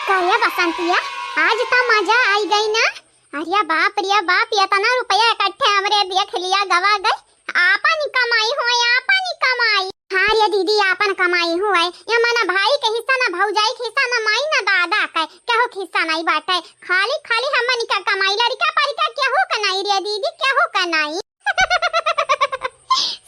क्या बसंतिया, आज तो मजा आई गई ना। अरे बाप रे बाप, इतना रुपया इकट्ठे हमरे देख लिया गवा गए। आपन कमाई हो, आपन कमाई। हाँ रे दीदी, आपन कमाई हुआ है। ये मना भाई के हिस्सा ना भौजाई के हिस्सा ना माई ना दादा का क्या हो हिस्सा नहीं बाटे। खाली खाली हमन का कमाई लड़का परिका क्या हो कनाई रे दीदी, क्या हो कनाई।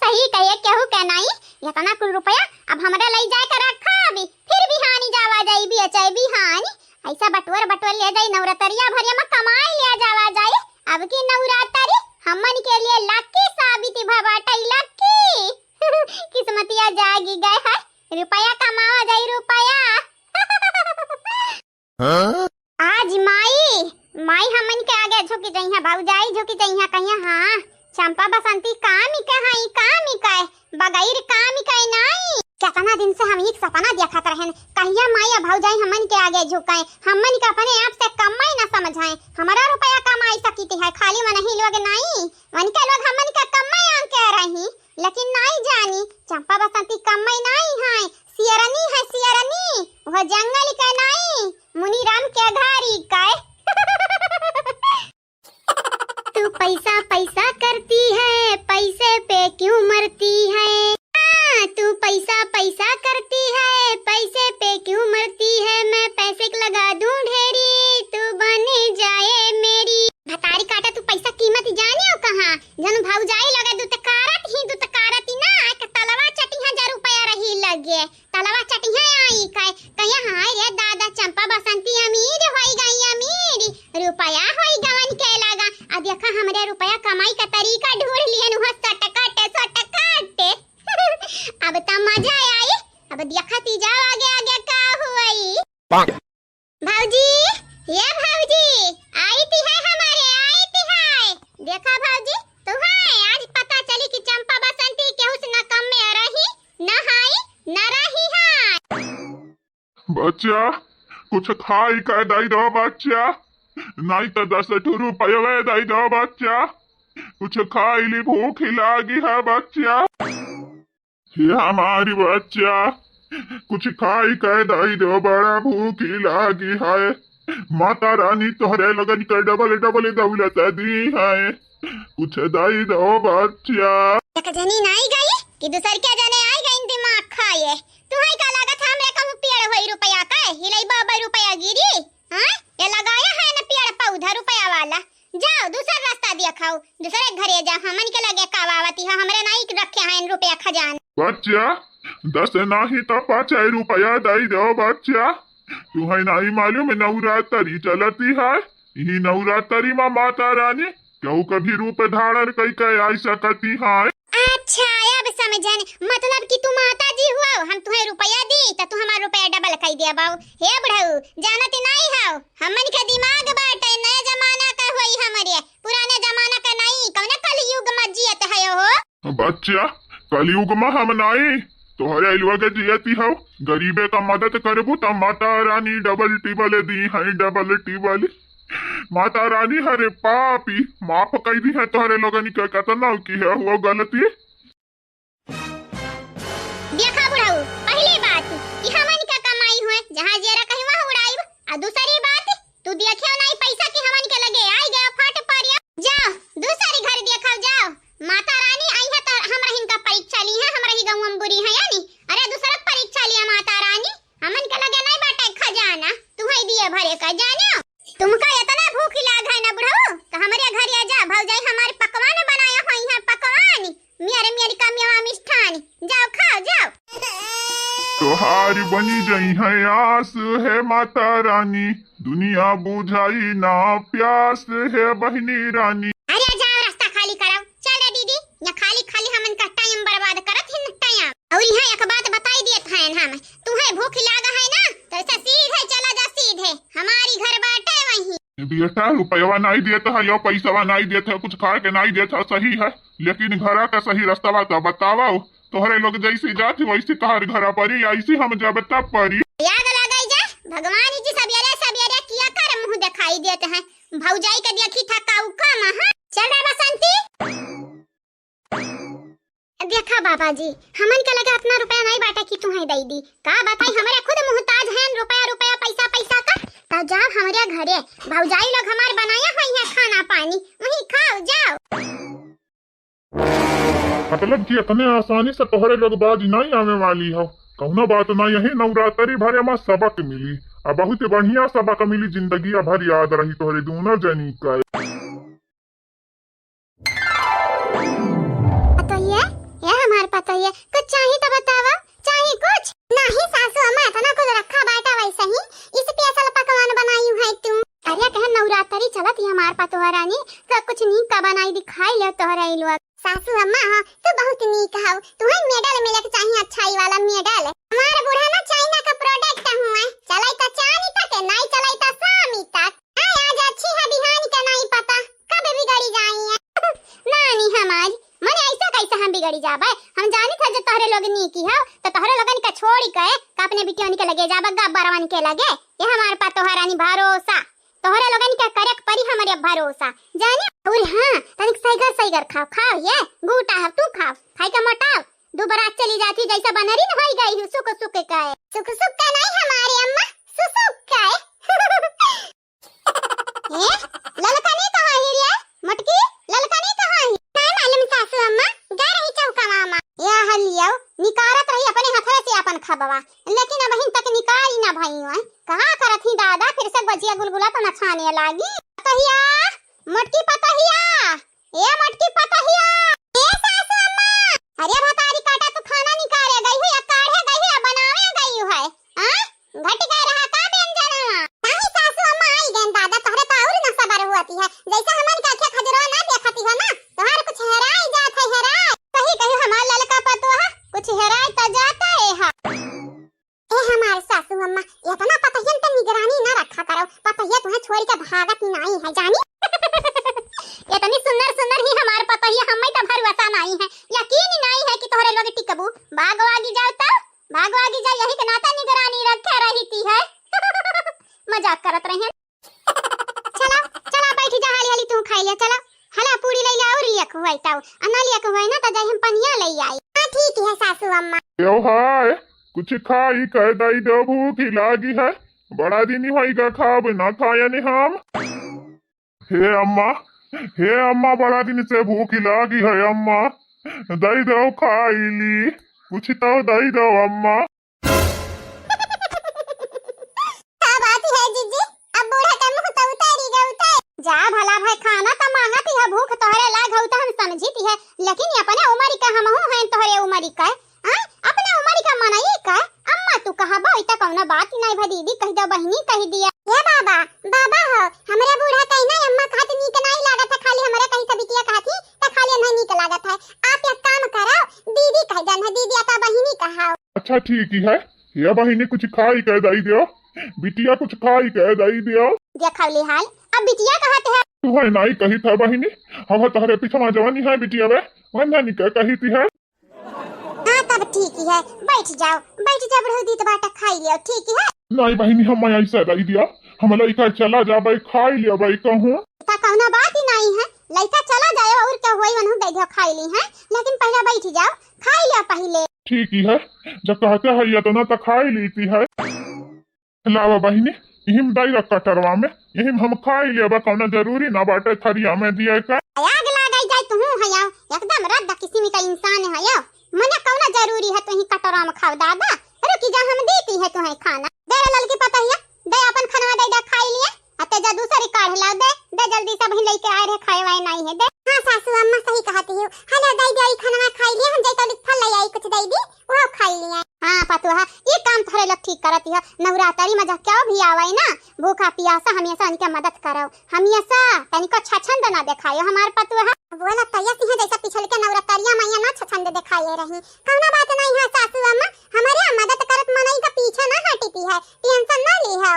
सही कहे, क्या हो कनाई। इतना कुल रुपया अब हमरा ले जाए कर रखा अभी, फिर बिहानी जावा जाई भी अचाई बिहानी। ऐसा बटवर बटवर ले जाई नवरात्रिया भरिया में कमाई ले जावा जाई। अब की नवरात्रि हमन के लिए लकी साबित भबाटई लकी। किस्मतिया जागी गए है, रुपया कमावा जाई रुपया। आज माई माई हमन के आगे झुकी जाई है, भौजाई झुकी जाई है कहिया। हां चंपा बसंती काम ही कहाई, काम ही काय बगैर काम ही काय नहीं। कितना दिन से हम एक सपना देखत रहन, कहिया माई भौजाई हमन के आगे झुकाए, हमन के अपने आप से कमाई ना समझाए। हमारा रुपया कमाई सकती है, खाली मन ही लोग नहीं, मन के लोग हमन के कमाई आन के रही। लेकिन नहीं जानी चंपा बसंती कमाई नहीं है, सियरनी है सियरनी। वह जंगल के नहीं, मुनीराम के घारी काय। तू पैसा पैसा करती है, पैसे पे क्यों मरती है। तू पैसा पैसा करती है, पैसे पे क्यों मरती है। मैं पैसे लगा दूं ढेरी, तू बने जाए मेरी। भतारी काटा तू पैसा कीमत जाने हो कहां। जन भौजाई लगे दुतकारत ही ना, एक तलवा चटी 1000 रुपया रही लगे, तलवा चटी है आई काय कहिया। हां रे दादा चंपा बसंती अमीर होई गई, अमीर रुपया होई गवन के लगा। अब देखा हमरे रुपया कमाई का तरीका ढूंढ लियन हो, सटकाटे सटकाटे। अब तो मजा आई, अब देखती जाओ आगे आगे का हुई। भौजी, ये भौजी आई थी है हमारे, आई थी है। देखा भौजी तू है, आज पता चली कि चंपा बसंती के उस न कम में रही न हाई न रही है। बच्चा कुछ खाई का दई दो बच्चा, नहीं तो 10 रुपये दई दो बच्चा। कुछ खाई ली, भूख लागी है बच्चा। ये हमारी बच्चा कुछ खाई कह दई दो, बड़ा भूख लागी है। माता रानी तोहरे लगन कर डबल डबल दौलत दी है, कुछ दई दो बच्चा। एक जनी नहीं गई कि दूसर के जने आई गई, दिमाग खाए। तुम्हारी का लागत हमरे कहूं पेड़ होई रुपया का हिलाई बाबा रुपया गिरी। हां ये लगाया है ना पेड़ पौधा रुपया वाला। जाओ दूसरा रास्ता दिखाओ, दूसरे घरे जा, हमन के लगे कावावती है, हमरे नहीं रखे हैं रुपया खजान। बच्चा 10 नहीं तो 5 रुपया दई दो बच्चा। तुम्हें नहीं मालूम नवरात्रि चलती है, यही नवरात्रि में माता रानी क्यों कभी रूप धारण कई कई आई सकती है। अच्छा अब समझन, मतलब कि तू माता जी हुआ, हम तुम्हें रुपया दी तो तू हमारा रुपया डबल कर दिया बाऊ। हे बुढ़ऊ जानत नहीं हो, हमन के दिमाग बाटे नया जमाना का होई, हमरे पुराने जमाना का नहीं। कौन कलयुग में जियत है हो बच्चा। कलयुग में हम नहीं, तोहरे अलवा के जियती हो। गरीबे का मदद करबू तो माता रानी डबल टिबल दी है, डबल टिबल। माता रानी हरे पापी माफ कर दी है तोहरे लोगन के कितना की है वो गलती। देखा बुढ़ऊ, पहली बात कि हमन का कमाई हुए जहां जेरा कहीं वहां उड़ाई। और दूसरी बात तू देखियो नहीं पैसा की हमन के लगे आई गया फट परिया। जाओ दूसरी घर देखा जाओ, माता रानी आई है तो हमरा हिन का परीक्षा ली है, हमरा ही गांव में बुरी है यानी। अरे दूसरा परीक्षा लिया माता रानी, हमन के लगे नहीं बाटे खजाना, तुम्हें दिए भरे का जानो। तुमका इतना भूख लाग है ना बुढ़ऊ तो हमारे घर आ जा, भौजाई हमारे पकवान बनाया हुई है, पकवान मेरी का मेवा मिष्ठान। जाओ खाओ जाओ। तोहारी बनी जई है आस है माता रानी, दुनिया बुझाई ना प्यास है बहनी रानी। अरे जाओ रास्ता खाली कराओ, चल दीदी या खाली खाली हमन का टाइम बर्बाद करत है टाइम। और यहाँ एक बात बताई देत हैं हम, तुम्हें भूख लागा है ना तो ऐसा सीधे चला जा, सीधे हमारी घर बाटे वहीं। बेटा रुपया नहीं देता है या पैसा नहीं देता है, कुछ खा के नहीं देता सही है, लेकिन घर का सही रास्ता बतावा। तोहरे लोग जैसे जाते वैसे तोहर घर परी, ऐसे हम जब तब परी। याद लगाई जा, भगवान जी सवेरे सवेरे किया कर मुंह दिखाई देते हैं, भौजाई के देखी था काऊ काम। हां चल रे बसंती। देखा बाबा जी हमन के लगे अपना रुपया नहीं बाटा कि तुम्हें दई दी, का बताई हमारे खुद मुहताज हैं रुपया रुपया पैसा पैसा का। अरे भौजाई लोग हमार बनाया हुई है खाना पानी, वहीं खाओ जाओ। मतलब कि इतने आसानी से तोहरे लोग बाज नहीं आने वाली हो, कौनो बात ना, यही नवरात्रि भर में सबक मिली और बहुत बढ़िया सबक मिली, जिंदगी भर याद रही तोहरे दोनों जनी का। ये हमार पता है, कुछ चाहिए तो बतावा, चाहिए कुछ नहीं सासू अम्मा, इतना कुछ रखा बाटा वैसे ही, इस स्पेशल पकवान बनाई है तुम। अरे कह नवरात्रि चलत ही हमार पतोहा रानी, तो कुछ नीक का बनाई दिखाई ले तोहरा लोग। सासू अम्मा हाँ तू बहुत नीक हो, तुम्हें मेडल मिले के चाहिए, अच्छाई वाला मेडल। हमारे बूढ़ा ना चाइना का प्रोडक्ट हुआ, चलाई तो चांदी तक नहीं चलाई तो शामी तक। आज अच्छी है बिहान का नहीं पता कब बिगड़ी जाई है। नानी हमारी मने ऐसा कैसे हम बिगड़ी जाबे, हम जानी था जो तोहरे लोग नीकी हो तो तोहरे लोगन का छोड़ी के अपने बिटियों के लगे जाबा गब्बरवन के लगे। ये हमार पतोहा रानी भरोसा, तोहरे लोगन का करक परी हमारे भरोसा जाने। और हां तनिक सैगर सैगर खाओ ये गुटा है, तू खाई का मोटाव दोबारा चली जाती जैसा बनरी न होई गई सुख सुख का है। सुख सुख का नहीं हमारी अम्मा, सुसुक का है। ललका नहीं कहां है रे मटकी, ललका नहीं कहां है? नहीं मालूम सासू अम्मा, गा रही चौका मामा। या हलियो निकारत रही अपने हथरा से अपन खबवा, लेकिन अब हिन तक निकारी ना भई है। कहां करत ही दादा, फिर से बजिया गुलगुला तो न छाने लागी। पतहिया मटकी पतहिया, ए मटकी पतहिया, ए सासू अम्मा। अरे भतारी काटा तो खाना निकाले गई है या काढ़े गई है या बनावे गई है? हां घट गए रहा का व्यंजन? नहीं सासू अम्मा आई गन दादा, तोहरे तो और न सबर होती है, जैसे हमन का आंखें खजरा ना देखती है ना, तोहर कुछ हेराई जात है, हेराई सही कहे हमार ललका पतोहा, कुछ हेराई तो जाता है हा। ए हमार सासू अम्मा इतना पतहियन त निगरानी ना रखा करो, पतहिया तुम्हें छोड़ के भागत नहीं है जानी। इतनी सुंदर सुंदर ही हमार पतहिया, हमें तो भरोसा नहीं है, यकीन ही नहीं है कि तोहरे लोग टिकबू। भागवागी जाओ तो भागवागी जाओ, यही के नाता निगरानी रखे रहती है। मजाक करत रहे हैं। चला चला बैठ जा, हाली हाली तू खाई ले, चला हला पूरी ले ला और लिया खुआई ताऊ, अना लिया खुआई ना तो जाई हम पनिया ले आई। हां ठीक है सासू अम्मा। यो हाय कुछ खाई कह दाई दो, भूख लागी है, बड़ा दिन होई का खाब ना खाया नहीं हम। हे अम्मा बड़ा दिन से भूख लागी है अम्मा, दई दो खाई ली, कुछ तो दई दो अम्मा। क्या बात है जीजी, अब बूढ़ा का मुंह तो उतारी गई। जा भला भाई खाना तो मांगती है, भूख तोहरे लाग हो तो हम समझीती है, लेकिन अपने उमरी का हमहू हैं तोहरे उमरी का, हां अपने उमरी का मनाई का। अम्मा तू कहबो इता कौनो बात नहीं भा, दीदी कह दो, बहनी कह दिया। ये बाबा बाबा हो हमरे बूढ़ा कहना अम्मा कहत नीक नहीं लागत है, खाली हमरे कहीं से बिटिया कहती त खाली नहीं नीक लागत है। आप एक काम करो, दीदी कह दन है, दीदी आता बहनी कहाओ। अच्छा ठीक है, ये बहिनी कुछ खाई कह दाई दियो, बिटिया कुछ खाई कह दाई दियो। देखौली हाल अब बिटिया कहत है, तू है नहीं कही था बहिनी, हम तोहरे पीछे जवानी है बिटिया वे वंदा नहीं कही थी है। हां तब ठीक है, बैठ जाओ बुढ़ऊ दी तो बाटा खाई लियो, ठीक है। नहीं बहिनी हम ऐसा दाई दिया, हम लइका चला जाबे खाई लिया भाई कहूं ता कौनो बात ही नहीं है, लइका चला जाए और क्या होई वनहु दे दियो खाई ली है, लेकिन पहले बैठ जाओ खाई लिया पहले। ठीक है, जब कहते है ये तो ना तो खाई लीती है। लावा बहिनी इहिम दाई रख कटरवा में, इहिम हम खाई लिया, कौनो जरूरी ना बाटे थरिया में दिया का। आग लगाई जाए तू हया, एकदम रद्द किस्म का इंसान है यो, मने कौनो जरूरी है तू ही कटरवा में खाओ दादा। रुकी जा हम देती है तुम्हें खाना, दे ललकी पतहिया, दे अपन खाना दे खाई लिया, अते जा दूसरी काढ़ ला, दे जल्दी से बहिन लेके आए रे, खाए वाए नहीं है दे। हां सासू अम्मा सही कहती हो, हला दई दई खाना खाई लिया, हम जाई तो फल ले आई कुछ दई दी वो खाई लिया। हां पतोहा ये काम थोड़े लोग ठीक करती हो, नवरात्रि में क्या भी आवे ना, भूखा प्यासा हमेशा उनके मदद करो, हमेशा तनिको छछंद ना दिखायो हमार पतोहा। बोला तैया सिंह जैसा पिछल के नवरात्रिया मैया ना छछंद दिखाए रही, कौनो बात नहीं है सासू अम्मा, हमारे मदद करत मनई का पीछे ना हटती है, टेंशन ना ली है।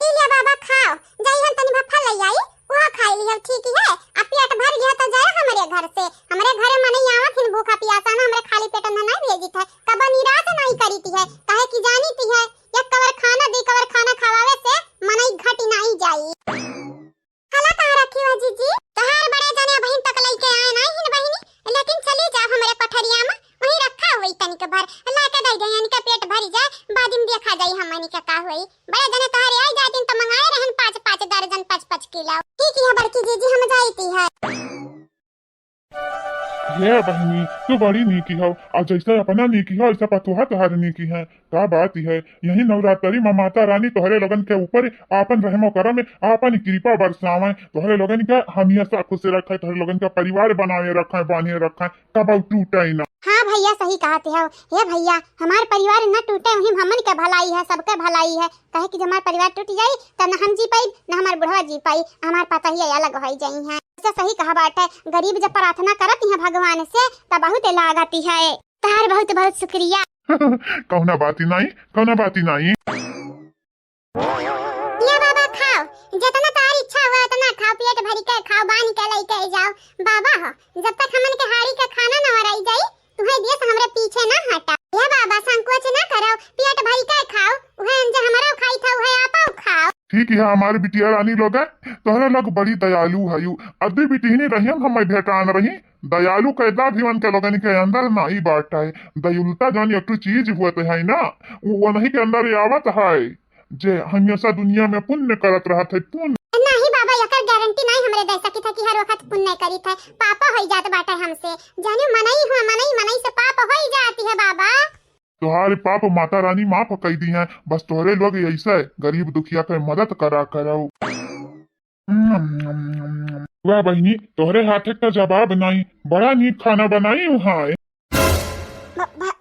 लिया बाबा खाओ, जाई हम तनी फल ले आई वो खाई लियो, ठीक है। अब पेट भर गया तो जाए हमारे घर से, हमारे घरे मन ही आवत है भूखा प्यासा ना, हमरे खाली पेट में नहीं भेजित है, कब निराश नहीं करीती है, काहे की जानीती है एक कवर खाना दे, कवर खाना खवावे से मन ही घटी नहीं जाई। हला कहां रखी हो जीजी, तहार बड़े जने बहन तक लेके आए नहीं हिन बहनी, लेकिन चली जा हमारे पठरिया में, वहीं रखा हुई तनिक भर ला के दई दे, यानी का पेट भर जाए, बाद गई हमनी का का होई बड़े जने तहरे आई जातिन त मंगाए रहन 5-5 दर्जन 5-5 किलो ठीक है बड़की जीजी हम जाईती है। ये बहनी तू बड़ी नीकी हो और जैसा अपना नीकी हो ऐसा पतुहा तुम्हारी नीकी है। का बात है यही नवरात्रि में माता रानी तोहरे लोगन के ऊपर आपन रहमो करम आपन कृपा बरसावे तोहरे लोगन के हमेशा खुश रखे तोहरे लोगन का परिवार बनाए रखे बांधे रखे कब टूटे ना। हाँ भैया सही कहते हो ये भैया हमार परिवार न टूटे वही हमन के भलाई है सबके भलाई है कहे कि जब हमार परिवार टूट जाई तब न हम जी पाई न हमार बुढ़वा जी पाई हमार पता ही अलग हो जाई है। ऐसा सही कहा बात है गरीब जब प्रार्थना करती है भगवान से तब बहुत लागती है। तार बहुत बहुत शुक्रिया। कौना बाती नहीं ये बाबा खाओ जितना तारी इच्छा हुआ उतना खाओ पेट भरी के खाओ बानी के लेके जाओ बाबा हो जब तक हमन के हाड़ी का खाना न वराई जाई तुम्हें देश हमरे पीछे ना हटा। ये बाबा संकोच ना करो पेट भरी के खाओ वह जो हमारा खाई था वह आपा खाओ। ठीक है हमारे बिटिया रानी लोग तोहरे लोग बड़ी दयालु है अद्दी बिटिहनी रही हम भेटान रही दयालु कैदा भीवन के लोगन के अंदर नहीं बाटा है दयुलता जान एक चीज हुआ है ना वो नहीं के अंदर आवत है जे हमेशा दुनिया में पुण्य करत रहत है पुण्य नहीं बाबा यकर गारंटी नहीं हमरे जैसा की था कि हर वक्त पुण्य करी था पापा हो जात बाटा हमसे जाने मनाई से पाप हो जाती है बाबा। तुम्हारे पाप माता रानी माफ कर दी है बस तोहरे लोग ऐसा गरीब दुखिया के मदद करा करो। वाह बहनी तोहरे हाथ का जवाब नहीं बड़ा नीक खाना बनाई है।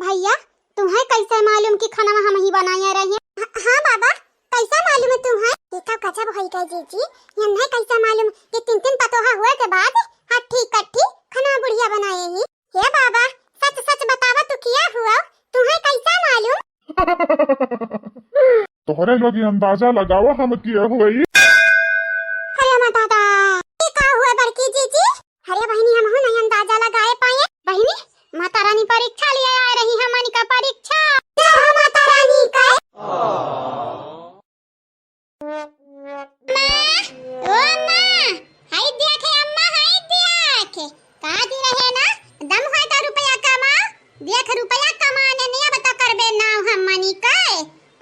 भैया तुम्हें कैसे मालूम कि खाना हम ही बनाए रहे? हाँ बाबा कैसा मालूम है तुम्हें? देखा गजब होई गई जीजी यन्हे कैसा मालूम कि 3 पतोहा हुए के बाद हट्ठी कट्ठी खाना बुढ़िया बनाए ही। ये बाबा सच सच बतावा तू किया हुआ तुम्हें कैसा मालूम? तोहरे लोग अंदाजा लगावा हम किया हुई। अरे माता क्या हुआ बड़की जीजी? अरे बहनी हम नहीं अंदाजा लगाए पाए। बहनी माता रानी परीक्षा लिए आ रही है हमनी का परीक्षा माता रानी का। ओ मां हाय देखे अम्मा हाय देखे कहा दी रहे ना दम है तो रुपया कमा देख रुपया कमाने नहीं बता करबे ना हमनी का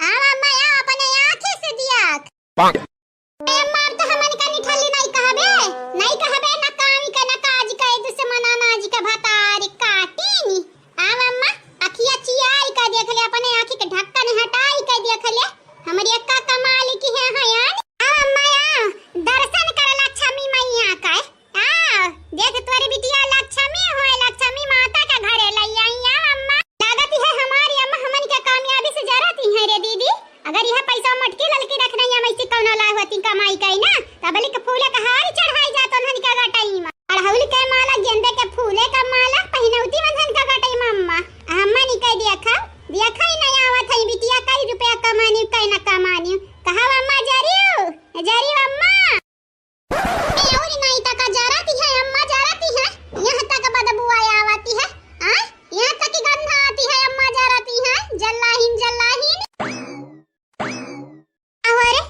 आवा अम्मा या अपने आंखें से दिया अम्मा तो हमनी का निठल्ली नहीं कहबे ना कामी का ना काज का दुश्मन अनाज का भतारी काटीनी आवा अम्मा अखिया चियाई का देख ले अपने आंखी के ढक्कन हटाई का देख ले हमारी अक्का कमाल की है हयान दर्शन कर लक्ष्मी मैया का देख तोरी बिटिया लक्ष्मी होए लक्ष्मी माता का घरे लैया अम्मा लागत है हमारी अम्मा हमन के कामयाबी से जरती है रे दीदी अगर यह पैसा मटकी ललकी रखना या मैसी कौनो लाभ होती कमाई कई ना तबली के फूले का हार चढ़ाई जात उन्हन का गटाई में अड़हुल के माला गेंदे के फूले का माला पहिनौती बंधन का गटाई मम्मा अम्मा नी कह देखा ही नहीं आवत है बिटिया कई रुपया कमानी कई ना कमानी कहा अम्मा जरी अम्मा ए और नहीं तक जराती है अम्मा जराती है यहां तक बदबू आवती है यहां तक की गंध आती है अम्मा जराती है जल्लाहिन अरे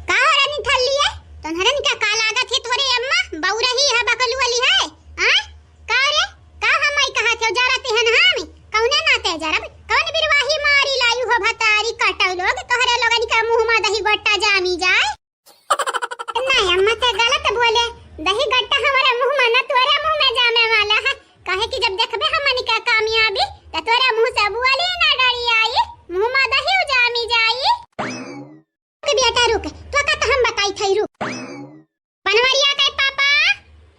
का रानी थल्ली है तोहरन का का लागत है थोड़े अम्मा बऊ रही है बकलू वाली है का रे का हम कहा थे जराती है ना हम कौने नाते जरब कौन बिरवाही मारी लायू हो भतारी कटौ लोग तोहरे लोगन का मुंह में दही गट्टा जामी जाए नहीं अम्मा ते गलत बोले दही गट्टा हमारे मुंह में न तोरे मुंह में जामे वाला है कहे कि जब देखबे हमनी का कामयाबी त तोरे मुंह से बुआली ना डरी आई मुंह में दही जामी जाई। बेटा रुक तो का हम बताई थई रुक बनवरिया के पापा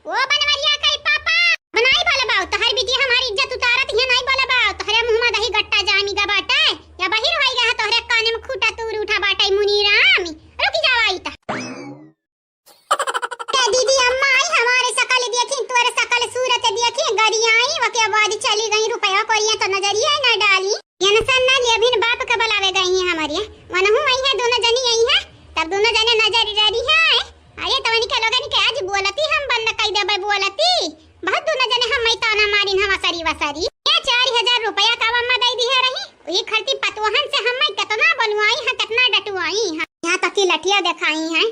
ओ बनवरिया के पापा बनाई बोले बाऊ तोहर बिटिया हमारी इज्जत उतारत है नहीं बोले बाऊ तोहरे मुंह में दही गट्टा जामी गा बाटे या बहिर होई गा तोहरे काने में खूटा तूर उठा बाटे मुनीराम रुक जावा आई ता दीदी अम्मा आई हमारे शकल देखी तोरे शकल सूरत देखी गड़ी आई वके बाद चली गई रुपया कोरिया तो नजरिया ना डाली यनसन ना ले बिन बाप के बुलावे गई है हमारी वनहु आई है दोनों जनी आई है तब दोनों जने नजर रही है अरे तवनी के लोगन के आज बोलती हम बंद कई देबे बोलती बहुत दोनों जने हम ताना मारिन हम सरी वसरी ये 4000 रुपया का अम्मा दई दी है रही ई खरती पतवहन से हम कितना बनवाई है कितना डटवाई है यहाँ तक की लठिया दिखाई है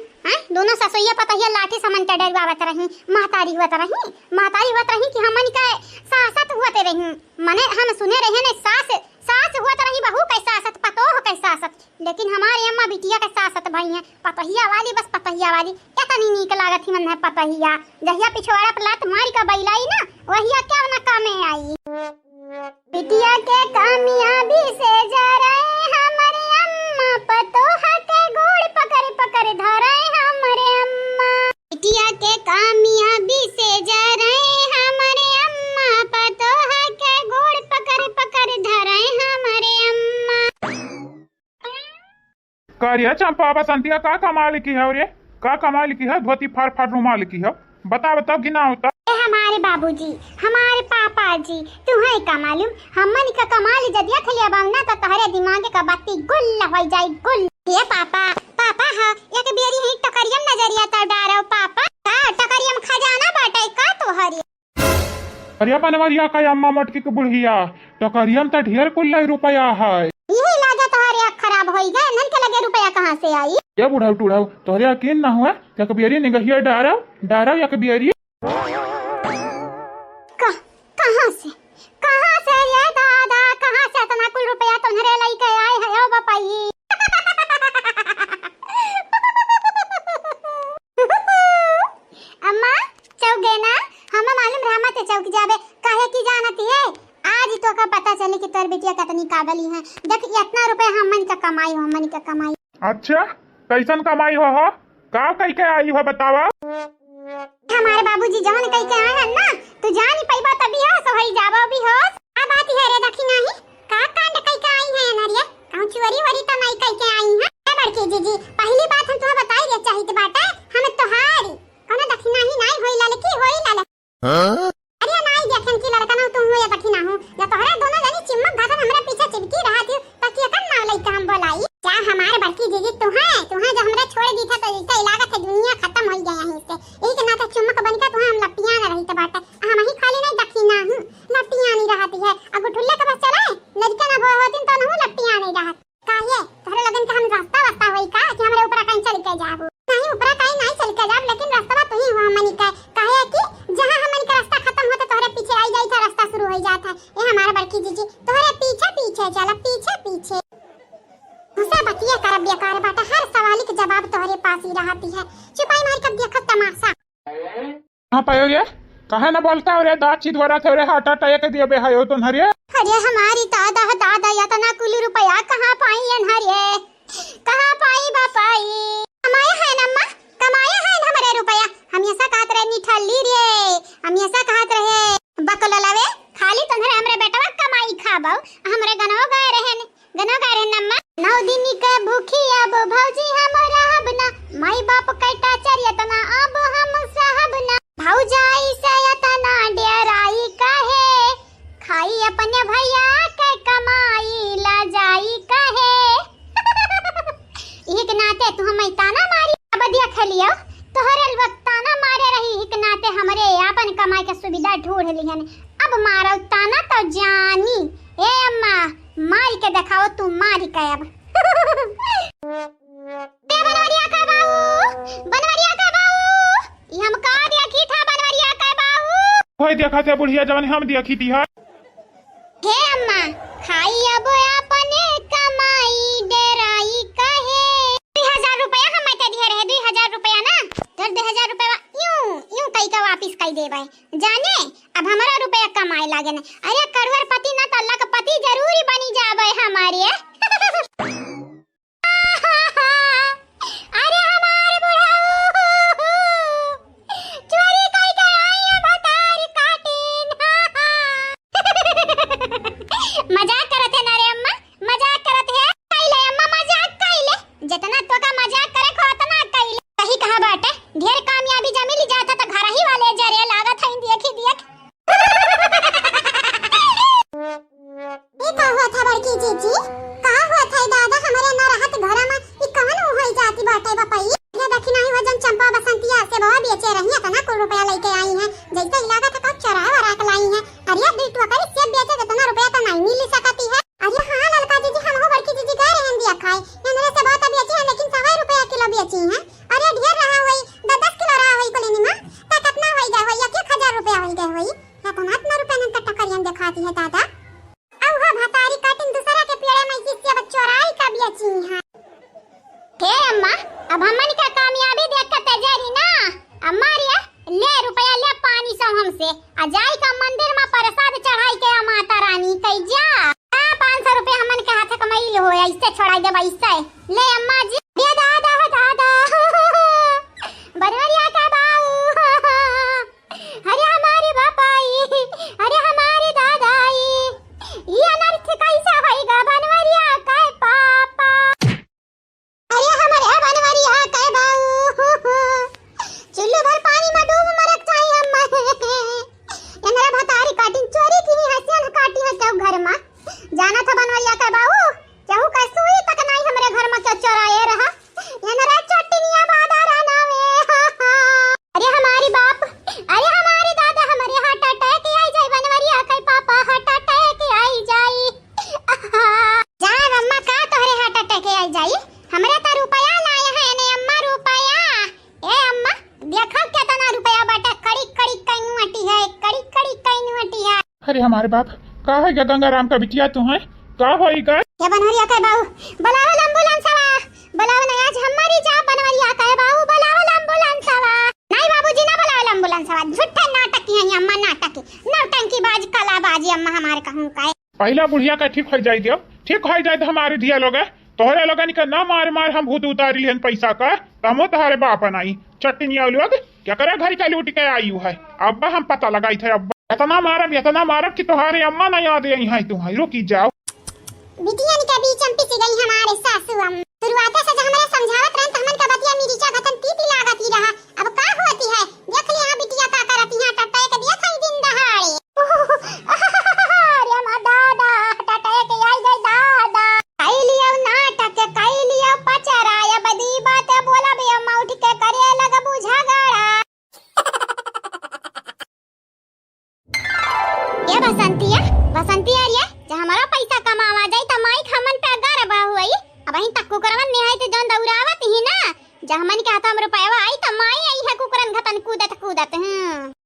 दोनों ससुइया पतहिया लाठी समन के डरवावत रही महतारी हुआ रही कि हमन का सासत हुआ रही मने हम सुने रहे ने सास हुआ रही बहू के सासत पतो के सासत, लेकिन हमारे अम्मा बिटिया के सासत भाई हैं पतहिया वाली, बस पतहिया वाली। क्या तनी नीक लागत ही मन है पतहिया, जहिया पिछवाड़ा पर लात मारी का बैलाई ना वहिया क्या ना कामे आई। बिटिया के कामयाबी से जा रहे हमारे अम्मा, पतोहा के गोड़ पकड़ पकड़ धरे हमारे अम्मा। बिटिया के कामयाबी से जा रहे हमारे अम्मा, पतोहा के गोड़ पकड़ पकड़ धरे हमारे अम्मा। कार्या चंपा बसंतिया का कमाल की है रे, का कमाल की है, धोती फाड़ फाड़ रुमाल की है, बता बताओ गिना होता। हमारे बाबूजी, हमारे पापा जी, तुम्हें का मालूम हमन का कमाल जदिया खलिया बावना तो तहरे दिमाग का बाती गुल हो जाए गुल। ये पापा पापा हा एक बेरी ही टकरियम नजरिया ता डारो पापा, का टकरियम खजाना बाटे का तोहरी। अरे बनवरिया का अम्मा मटकी के बुढ़िया टकरियम त ढेर कुल रुपया है। यही लागे तोहरे आँख खराब होई गए, नन के लगे रुपया कहां से आई। ये बुढ़ाऊ टूढ़ाऊ तोहरे यकीन ना हुआ एक बेरी निगहिया डारो डारो एक बेरी। कहां से ये दादा, कहां से इतना कुल रुपया तुम्हारे लेके आए है ओ बापाई। अम्मा चौगे ना हम मालूम रहमा ते चौक जावे काहे की जानती है, आज तो का पता चले कि तोर बेटिया कितनी काबली है। देख इतना रुपया हमन का कमाई हो, हमन का कमाई। अच्छा कैसन कमाई हो का कई के आई हो बतावा। हमारे बाबूजी जवन कई के आए हैं ना, तू जान पैबा तभी हो सो हई जाबो भी हो। अब आती है रे देखी नहीं का कांड कई के आई है नरिया, कहूं चोरी वरी तो नहीं कई के आई है। ए बड़की जीजी पहली बात हम तुम्हें बताई दे चाहिए बाटे, हम तोहारी कोनो दक्षिणा ही नहीं होई लाले की होई लाले। अरे नहीं देखन की लड़का ना तुम हो या दक्षिणा हो या तोहरा दोनों जनी चिमक भागन हमरा पीछे चिपकी रहा थी ताकि अपन नाम लइका हम बोलाई। क्या हमारे बड़की जीजी तू है जो हमरा छोड़ दी था तो इसका इलाका से दुनिया खत्म हो गया यहीं से। यही के नाते चुम्मक बन के तू हम लपटियां न रही तो बाटे, हम ही खाली नहीं दक्षिणा हूं लपटियां नहीं रहती है। अब ठुल्ले के बस चलाए लड़का ना होतिन तो न लपटियां नहीं रहत काहे तोहरे लगन के हम रास्ता वास्ता होई का कि हमरे ऊपर कहीं चल के जाबू। नहीं ऊपर कहीं नहीं चल के जाब, लेकिन रास्ता तू ही हो हमनी का काहे कि जहां हमन का रास्ता खत्म होता तोहरे पीछे आई जाई था रास्ता शुरू हो जाता है। ये हमारे बड़की जीजी तोहरे पीछे पीछे चला पीछे पीछे उसे बतिया कर बेकार बाटा, हर सवाल के जवाब तोहरे पास ही रहती है। छुपाई मार कर देखो तमाशा। हां पायो रे कहे ना बोलता रे दाची द्वारा थे रे हार्ट अटैक दिए बे हायो तो हरिया। अरे हमारी दादा या तना कुल रुपया कहां पाई अनहरिए, कहां पाई बापाई। कमाया है ना अम्मा, कमाया है ना हमारे रुपया। हम ऐसा कहत रहे निठल्ली रे, हम ऐसा कहत रहे बकल लवे खाली तन्हरे हमरे बेटवा कमाई खाबो हमरे गनो गए रहे अम्मा। 9 दिन के भूखी अब भौजी हम रहब ना, माई बाप कैटा चरिया तना अब हम सहब ना। भौजाई से तना डेराई काहे, खाई अपने भैया के कमाई ला जाई काहे। एक नाते तू हम ताना मारी बदिया खलियो तोहरे वक्त ताना मारे रही, एक नाते हमरे अपन कमाई के सुविधा ढूंढ लिहन। अब मारो ताना तो जानी। ए अम्मा मार के दिखाओ तू मार के अब। बनवरिया का बाऊ ये हम का देखी था बनवरिया का बाऊ। कोई देखा थे बुढ़िया जवन हम देखी थी है। हे अम्मा खाई अब अपने कमाई डेराई काहे। 2000 रुपया हम ते दिए रहे 2000 रुपया ना, तो 2000 रुपया यूं कई का वापस कई देबे जाने। अब हमारा रुपया कमाए लागे न, अरे करवर पति ना तो अल्लाह का पति जरूरी बनी जाबे हमारे। अरे हमारे बुढ़ाऊ चोरी कई का आई बतार काटिन। मजाक करत है ना रे अम्मा, मजाक करत है। कइले अम्मा मजाक कइले, जितना तो का मजाक करे खो उतना कइले। सही कहा बाटे, ढेर कामयाबी जमीली जाता तो घर ही वाले जरे लागत है देखी देख। ये का हुआ था बड़की जीजी, का हुआ था दादा हमारे न रहत घर में ई कवन होई जाती बाटे बापाई। ये देखी नहीं वजन चंपा बसंतिया से बहुत बेचे रही है तना कुल रुपया लेके आई है, जैसे इलाका था कब चराए वरा के लाई है। अरे बिटवा करे सेब बेचे तो तना रुपया तो नहीं मिल सकती है। अरे हां ललका जीजी हम हो बड़की जीजी गए रहन दिया खाए इनरे से बहुत बेचे है, लेकिन 100 रुपया किलो बेची है। अरे ढेर रहा होई 10 किलो रहा होई कोलिनी में ता कितना होई गए होई 1000 रुपया होई गए होई या तो इतना रुपया न टक्कर दिखाती है दादा। अब हो भतारी काटिन दूसरा के पेड़े में किसी अब चोराई का भी अब हमन का कामयाबी देख के तेजारी ना अम्मा रे ले रुपया ले पानी सो हमसे आ जाई का मंदिर में प्रसाद चढ़ाई के माता रानी कई जा 500 रुपया हमन के हाथ कमाई हो ऐसे छोड़ाई दे ऐसे ले अम्मा जी दे दादा दादा बनवरिया का बाऊ अरे हमारी बापाई अरे हमारी दादाई ये अनर्थ कैसा होएगा बनवरिया का पापा अरे हमारे बनवरिया का बाऊ चुल्लू भर पानी में डूब मरक चाहिए अम्मा ये मेरा भतारी काटिन चोरी की हसन काटी है सब घर में जाना था बनवरिया का बाऊ चाहू का सुई तक नहीं हमारे घर में चोराए रहा ये मेरा चटनिया बादा रहना में अरे हमारी बाप अरे हमारी दादा हमारे हार्ट अटैक आई जाए बनवरिया का पापा हार्ट अटैक आई जाए जा अम्मा का तोहरे हार्ट अटैक आई जाए हमरे त रुपया लाए है ने अम्मा रुपया ए अम्मा देखो कितना रुपया बाटा कड़ी कड़ी कैनुटी है कड़ी कड़ी कैनुटी है अरे हमारे बाप का है क्या गंगाराम का बिटिया तू है का होई का क्या बनवरिया का बाऊ बुलाओ एम्बुलेंस आवा बुलाओ ना आज हमारी जा बनवरिया का बाऊ बुलाओ एम्बुलेंस आवा नहीं बाबूजी ना बुलाओ एम्बुलेंस आवा झूठे नाटक है अम्मा नाटक नौटंकी बाज कलाबाजी अम्मा हमारे कहूं का पहला बुढ़िया का ठीक हो जाई दियो ठीक हो जाए तो हमारे दिया लोग तोहरे लोगन का ना मार मार हम भूत उतारी लिहन पैसा का तमो तोहरे बाप नहीं चटनिया लोग क्या करे घर का लूट के आई है अब्बा हम पता लगाई थे अब्बा इतना मारब कि तोहरे अम्मा ना याद आई है तुम्हारी रुकी जाओ बिटिया के बीच में पिस गई हमारे सासू अम्मा शुरुआत से हमारे समझावत रहन त हमन का बतिया मिर्चा खतन तीती लागती रहा अब का होती है देख लिया बिटिया का करती है टटाए के दिया खई दिन दहाड़े अरे मा दादा टटाए के आई गई दादा कई लियो नाटक कई लियो पचराया बदी बात बोला बे अम्मा उठ के करे लग बुझा गाड़ा ये बसंतिया रे जे हमारा पैसा कमावा जाई त माई हमन पे गरबा हुई अब ही तक कुकरवन ने आई त जौन दौरावत ही ना जे हमन के हाथ में रुपया आई त माई आई है कुकरन घतन कूदत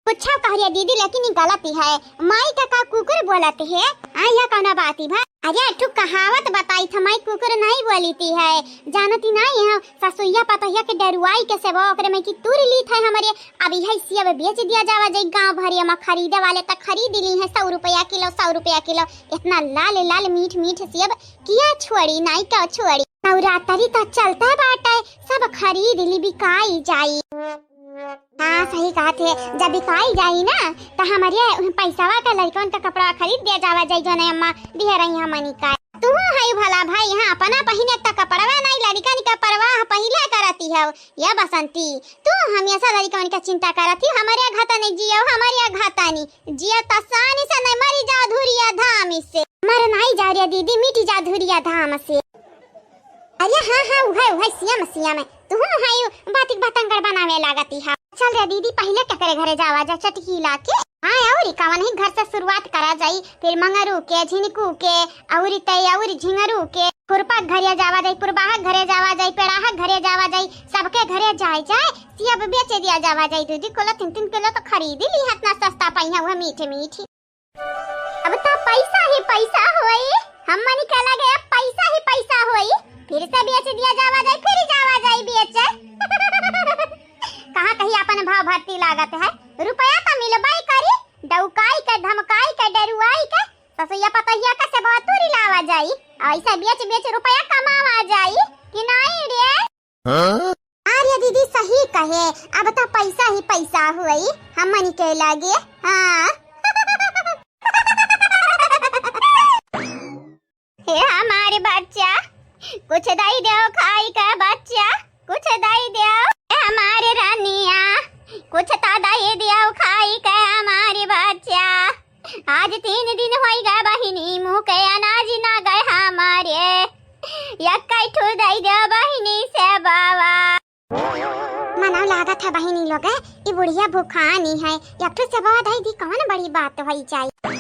पूछा कहरिया दीदी लेकिन ये गलती है माई का कुकर बोलते है आया कौना बाती भा अरे अठू कहावत बताई था माई कुकर नहीं बोलीती है जानती नहीं है ससुइया पतहिया के डरुआई के सेवा ओकरे में की तुर ली था हमारे अब यही सेब बेच दिया जावा जाई गांव भरिया में खरीदे वाले तक खरीद ली है 100 रुपया किलो इतना लाल लाल मीठ सेब किया छोड़ी नहीं का छोड़ी नवरात्रि तो चलता बाटे सब खरीद ली बिकाई जाई हाँ सही कहा थे जब बिकाई जाई ना तो हमारे पैसावा का लड़कन का कपड़ा खरीद दिया जावा जाई जो ने अम्मा दिह रही हमनी का तू है भला भाई यहाँ अपना पहिने तक कपड़वा नहीं लड़कन का परवाह पहले करती है या बसंती तू हमेशा लड़कन का चिंता करती हमारे घाता नहीं जियो हमारे घाता नहीं जियो तसानी से नहीं मरी जा धुरिया धाम से मर नहीं जा रही दीदी मिटी जा धुरिया धाम से अरे हाँ वह सिया में तू हाय बातिक बातंगड़ बनावे लागती है चल रे दीदी पहले टकरे घरे जावा जा चटकी लाके हाँ और कवन ही घर से शुरुआत करा जाई फिर मंगरू के झिनकू के और तई और झिंगरू के खुरपा घरे जावा जाई पुरबाहा घरे जावा जाई पेड़ाहा घरे जावा जाई सबके घरे जाए सियब बेचे दिया जावा जाई दीदी कोला 3 किलो तो खरीद ली इतना सस्ता पाई है वह मीठी अब तो पैसा ही पैसा होई हम मनी के लगे पैसा ही पैसा होई फिर से बेच दिया जावा जाई फिर जावा जाई बेचे कहां कहीं अपन भाव भर्ती लागत है रुपया तो मिलबाई करी डौकाई के धमकाई के डरुआई के ससुया पतहिया का से बतूरी लावा जाई ऐसा बेच रुपया कमावा जाई कि नहीं रे अरे दीदी सही कहे अब तो पैसा ही पैसा हुई हम मनी के लागे हां हे हमारे बच्चा कुछ दाई दो खाई का बच्चा कुछ दाई दो हमारे रानिया कुछ तो दाई दो खाई का हमारे बच्चा आज 3 दिन होई गए बहिनी मुंह के अनाज ना गए हमारे यक्काई ठू दाई दो बहिनी से बाबा मना लगा था बहिनी लोग ये बुढ़िया भूखानी है यक्टू से बात है दी कौन बड़ी बात होई जाए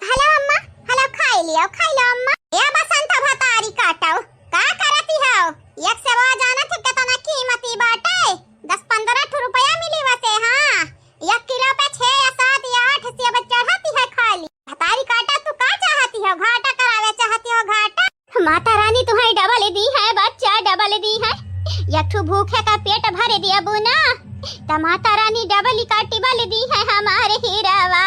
हेलो अम्मा हेलो खाई लियो अम्मा या बसंत भतारी काटो का करती हो एक से वो जाना थे कितना कीमती बाटे 10-15 रुपया मिली वसे हां 1 किलो पे 6 या 7 या 8 से अब चढ़ाती है खाली भतारी काटा तू का चाहती हो घाटा करावे चाहती हो घाटा माता रानी तुम्हें डबल दी है बच्चा डबल दी है यठू भूखे का पेट भर दिया बुना तो माता रानी डबल काटी वाली दी है हमारे हीरावा।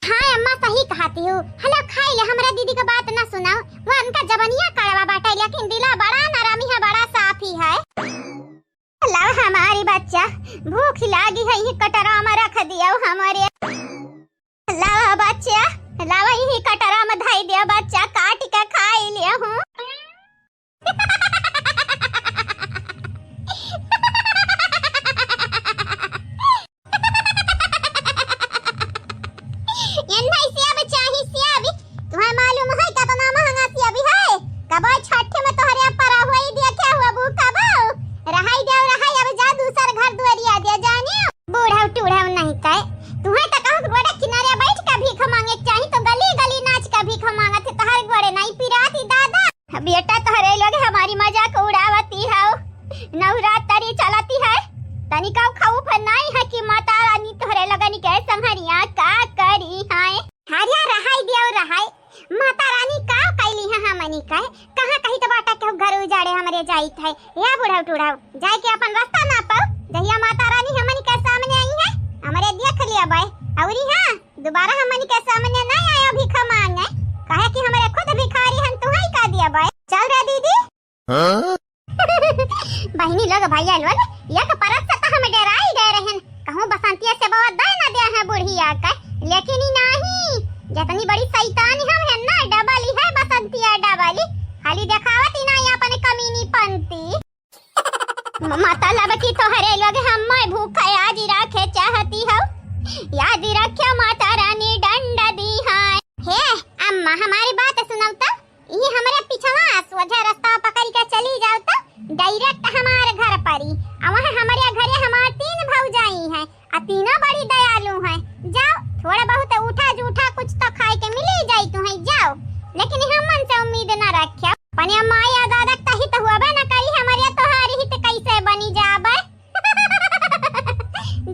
हाँ अम्मा सही कहती हूँ। हेलो खाई ले, हमरा दीदी का बात ना सुनाओ, वो उनका जबनिया कड़वा बाटा लेकिन दिला बड़ा नरमी है, बड़ा साफी है। लाओ हमारी बच्चा भूख लागी है, ये कटरा में रख दिया हमारे। लाओ बच्चा, लाओ यही कटरा में धाई दिया बच्चा, काट के खाई लिया हूँ। तुम्हें मालूम है कितना महंगा सेब है? कबो छठ में तोहरे पर हुई देखे हुआ बू कबो रहाई दे रहाई, अब जा दूसर घर दुआरिया दे जाने बूढ़ा टूढ़ा नहीं कहे। तुम्हें तो कहू गोड़े किनारे बैठ के भीख मांगे चाही तो गली गली नाच के भीख मांगत तहर गोड़े नहीं पिराती दादा। बेटा तोहरे लोग हमारी मजाक उड़ावती है, नवरात्रि चलती है, तनिका खौफ नहीं है कि माता रानी तोहरे लगन के संहरिया का करी है। हरिया रहाई दियो रहाई, माता रानी का कैली है हमनी कहे, कहां कहीं तो बाटा के घर उजाड़े हमरे जाइत है। या बुढ़ाऊ टूढ़ाऊ जाए के अपन रास्ता ना पाओ, जहिया माता रानी हमनी के सामने आई है हमरे देख लिया बे, औरी हां दोबारा हमनी के सामने ना आया भीख मांगे, कहे कि हमरे खुद भिखारी हम तुहई का दिया बे। चल रे दीदी। हां बहनी लोग भैया लोग एक परस से हम डराई गए रहन, कहूं बसंतिया से बहुत दे ना दे है बुढ़िया का, लेकिन नहीं जितनी बड़ी शैतान हम है ना डबली है बसंतिया डबली, खाली दिखावत ही नहीं अपने कमीनी पंती। मतलब की तोहरे लोग हम भूखा याद रखे चाहती हो, याद रखियो माता रानी दंड दी है। हे अम्मा हमारी बात सुनाओ तो, ये हमारे पिछवा सोझा रास्ता पकड़ के चली जाओ तो डायरेक्ट हमारे घर पर ही, वहाँ हमारे घरे हमारे 3 भौजाई हैं और तीनों बड़ी दयालु हैं। जाओ थोड़ा बहुत उठा जूठा कुछ तो खाए के मिल ही जाई तुम्हें, जाओ, लेकिन हम मन से उम्मीद न रखियो पने माया दादा कही तो हुआ ना करी हमारे तोहारी हित कैसे बनी जाबे।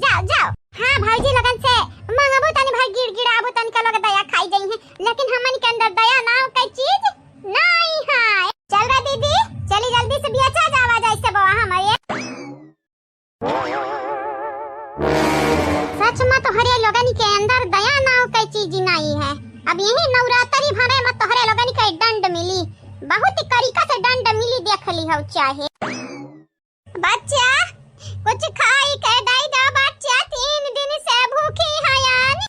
जाओ जाओ। हाँ भौजी लगन से मंगबो तनी भाई गिड़गिड़ाबो तनी का लग दया खाई जाई है, लेकिन हमन के अंदर दया नाम का चीज नहीं है। चल रे दीदी चली जल्दी से बियाचा जावा जाए से बवा हमारे। सच में तोहरे लोगन के अंदर दया नाम का चीज नहीं है। अब यही नवरात्रि भरे में तोहरे लोगन के दंड मिली, बहुत ही तरीका से दंड मिली, देख ली हो चाहे। बच्चा कुछ खाई के दई दो बच्चा, 3 दिन से भूखी है यानी।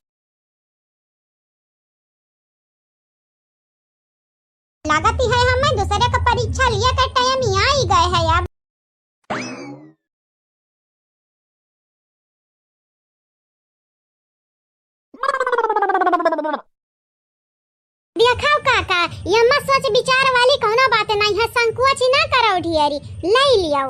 लागती है हमें दूसरे का परीक्षा लिया के टाइम ही आई गए है अब। देखाओ काका यम्मा सोच विचार वाली कोनो बात नहीं है, संकोच ना करो ढियरी, ले लियो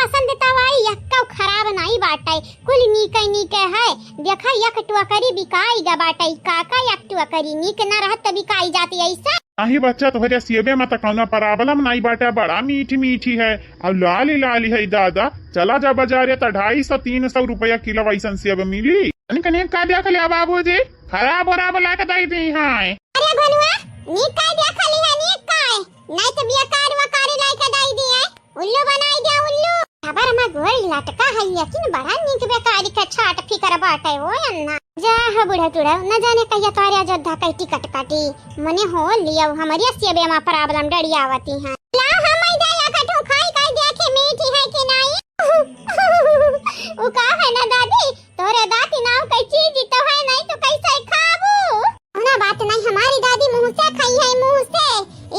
पसंद तवाई यक्का खराब नहीं बाटे, कुल नीके नीके है। देखा एक टुकरी बिकाई गा बाटे काका, एक टुकरी नीक ना रहत त बिकाई जाती ऐसा। नहीं बच्चा तोहरे सेबे में तो कौनो प्रॉब्लम नहीं बाटे, बड़ा मीठी मीठी है और लाली लाली है दादा। चला जा बाजार तो 250-300 रुपया किलो वैसन सेब मिली। कने का देख लिया बाबूजी, खराब और ला के दई दी है। अरे भनुआ नीक का देख ली है, नीक का नहीं तो बेकार वकारी लाई के दई दी है, उल्लू बनाई दे उल्लू। खबर में गोल लटका है लेकिन बड़ा नीक बेकारी का छाट फिकर बाटे हो अन्ना। जा ह बुढ़ा टुड़ा न जाने कहिया तोरे अयोध्या का टिकट काटी मने हो लियो हमारी सेबे में प्रॉब्लम डड़ी आवती है। ला हम दे या कठो खाई काई देखे मीठी है कि नहीं। ओ का है ना दादी तोरे दादी नाव कई चीज तो है नहीं तो कैसे खाबू। ना बात नहीं हमारी दादी मुंह से खाई है मुंह से।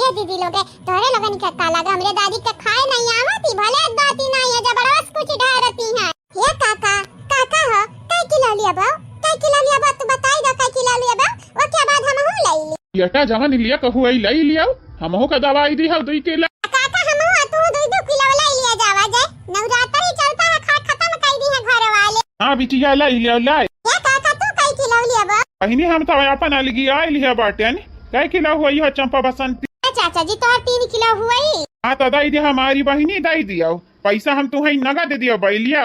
ये दीदी लोग तोरे लगन के काला गा हमरे दादी के खाए नहीं आवती, भले दादी नहीं है जबरदस्त कुछ ढारती है। ये काका काका हो कई किलो लिया बा, कई किलो लिया बा तू बताई दो कई किलो लिया बा, ओके बाद हम हो लई ली। बेटा जवन लिया कहू आई लई लियो, हमहु का दवाई दी हल 2 किलो। काका हम हो तू 2 किलो लई लिया जावा जाए, नवरात्रि चलता है खा खत्म कर दी है घर वाले। हां बिटिया लई लियो लाई। ये काका तू कई किलो लिया बा? पहिनी हम तो अपन अलगी आई लिया बाटन, कई किलो हुई है चंपा बसंती। चाचा जी तो 3 किलो हुई। हां तो दई दे हमारी बहिनी दई दियो, पैसा हम तुम्हें नगद दियो भाई लियो।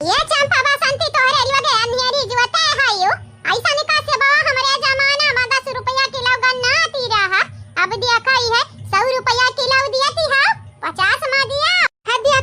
ये चंपा बसंती तोहरे लगे अनहेरी जुवते है यो, ऐसा निका से बा हमारे जमाना में 10 रुपया किलो गन्ना ती रहा, अब दिया कई है 100 रुपया किलो दिया थी है, 50 में दिया है दिया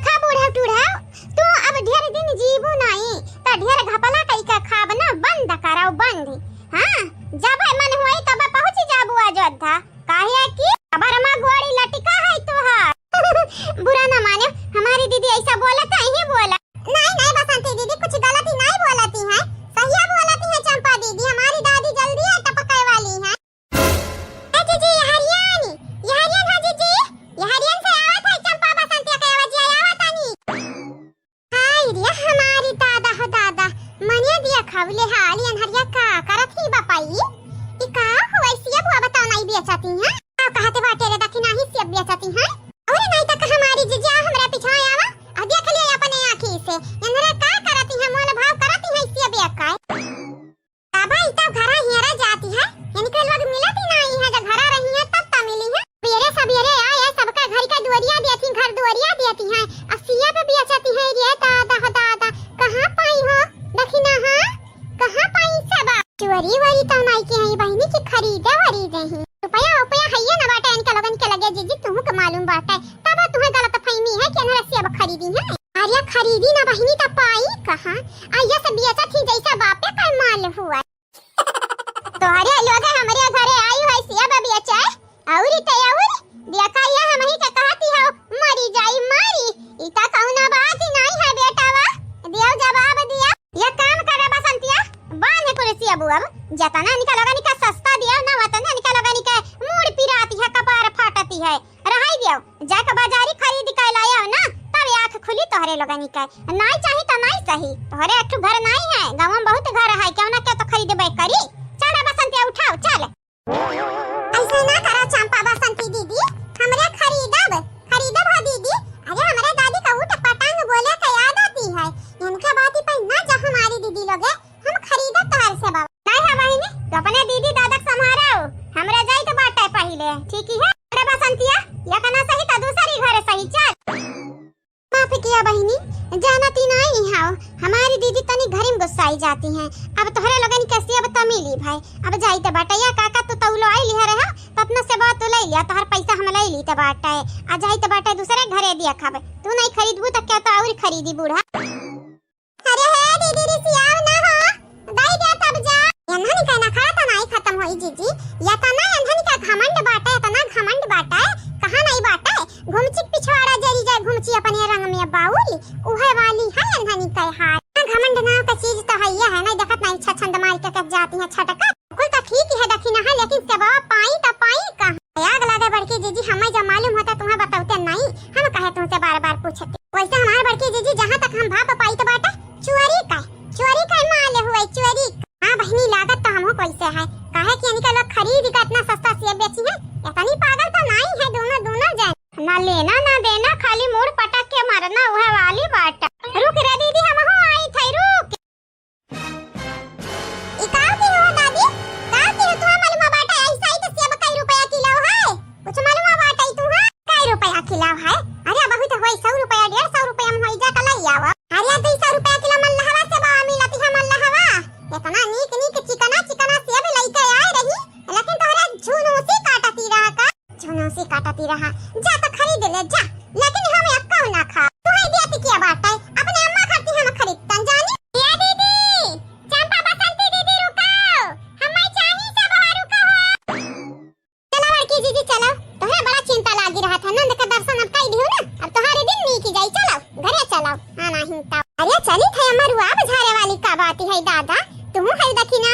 बाटे तब तुम्हें गलत फहमी है कि अनरा सेब खरीदी है। अरे खरीदी ना बहिनी तो पाई कहां आया सब बेचा थी जैसा बापे का माल हुआ। तोहरे लोग हमरे घरे आई है सेब बेचा औरी ते औरी देखा ये हम ही के कहती हो मरी जाई मारी इता कहना बात ही नहीं है बेटावा दियो जवाब दिया। ये काम करे बसंतिया बाने कुर्सी अब जतना निकलोगा निका सस्ता दिया ना वतना निकलोगा निका मूड पिराती है कपार फाटती है रहाई दियो जाके बाजारी खरीद के लाया हो ना तब आंख खुली तोहरे लोगा निका नहीं चाही तो नहीं सही तोहरे अठू घर नहीं है गांव में बहुत घर है क्यों ना क्या तो खरीदबे करी। चल बसंतिया उठाओ चल ऐसे ना करो चंपा बसंती दीदी हमरे खरीदब हा दीदी। अरे हमारे दादी का उठ पटांग बोले का याद आती है इनके बात ही पर ना जा हमारी दीदी लोग हम खरीदब तोहर से बाबा नहीं है बहिनी तो अपने दीदी दादा संभारो हमरा जाई तो बाटे पहिले ठीक है। अरे बसंतिया या कना सही तो दूसरी घर सही चल माफ किया बहिनी जानती नहीं हां हमारी दीदी तनी घर में गुस्साई जाती हैं अब तोहरे लोगन कैसी अब तमिली भाई अब जाई तो बाटे या काका तो तौलो आई लिया रहा तो अपना से बात तो ले लिया तोहर पैसा हम ले ली तो बाटे आ जाई तो बाटे दूसरे घरे दिया खाबे तू नहीं खरीदबू तो क्या तो और खरीदी बूढ़ा। अरे हे दीदी रिसियाव ना हो दाई दे तब जा यन्हनी कहना खा तो नहीं खत्म होई जीजी या तना यन्हनी का घमंड बाटा तना घमंड बाटा कहां नहीं बाटा घुमची पिछवाड़ा जरी जाए घुमची अपने रंग में बाउल उहे वाली है यन्हनी कह हाथ घमंड नाम का चीज तो है ये है नहीं देखत नहीं छछंद मार के कब जाती है छटका कुल तो ठीक है दखिना है लेकिन सेवा पाई तो पाई कहां आग लगे बड़की जीजी हमें जब मालूम होता तुम्हें बताते नहीं हम कहे तुमसे बार-बार पूछते वैसे हमारे बड़की जीजी जहां तक हम भाप पाई तो बाटा चोरी का माल हुआ चोरी। हां बहनी लागत तो हमो कैसे है काहे कि इनका लोग खरीद के इतना सस्ता सेब बेची है इतनी पागल तो नहीं है दोनों जान ना लेना ना देना खाली मोड़ पटक के मारना वह वाली बाटा। रुक रे दीदी हम हो आई थई रुक इकाव की हो दादी का की हो तुम्हें मालूम बाटा ऐसा ही तो सेब कई रुपया किलो है कुछ मालूम बाटा ही तू है कई रुपया किलो है। अरे बहुत होई 100 रुपया 150 रुपया में होई जा कल आवा अरे 200 रुपया किलो मन लहवा से बा मिलती है मन लहवा इतना नीक चिकना सेब लेके आए रही लेकिन तोहरा झुनूसी काटती रहा जा तो खरीद ले जा लेकिन हम अक्का ना खा तुम्हें देती क्या बात है अपने अम्मा खाती हम खरीदतन जानी। ये दीदी चंपा बसंती दीदी रुको हमें चाहिए सब रुको हो चलो लड़की दीदी चलो तुम्हें बड़ा चिंता लागी रहा था नंद का दर्शन अब कर दियो ना अब तुम्हारे दिन नी की जाई चलो घरे चलो आना ही तो अरे चली थे अमरुआ बझारे वाली का बात है दादा तुम है दखिना